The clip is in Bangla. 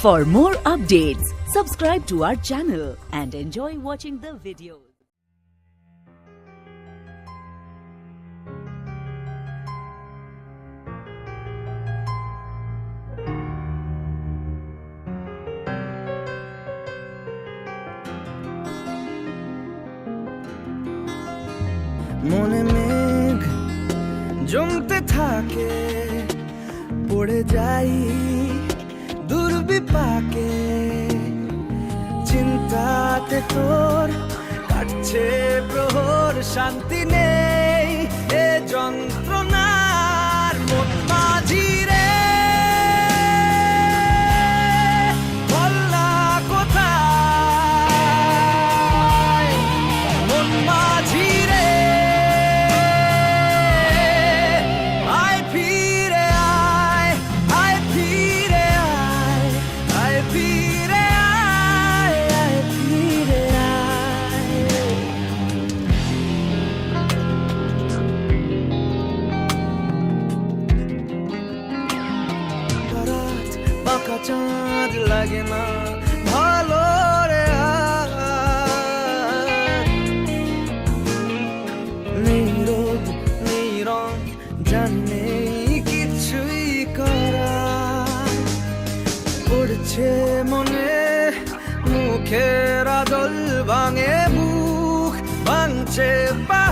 For more updates, subscribe to our channel and enjoy watching the videos. মনে মেঘ জমতে থাকে, পড়ে যাই দুর্বিপাকে, চিন্তাতে তোর কাটছে প্রহর, শান্তি নেই এ যন্ত্রণার মন মাঝি রে, বলনা কোথায় মন মাঝি রে, আয় ফিরে আয়, আয় ফিরে আয়, আয় ফিরে আয়, আয় ফিরে আয়। রাত বাঁকা চাঁদ লাগে না ভালো রে, নেই রোদ নেই রং, জানি কিছুই করা, পড়ছে মনে মুখের আদল ভাঙে, বুক ভাঙছে পা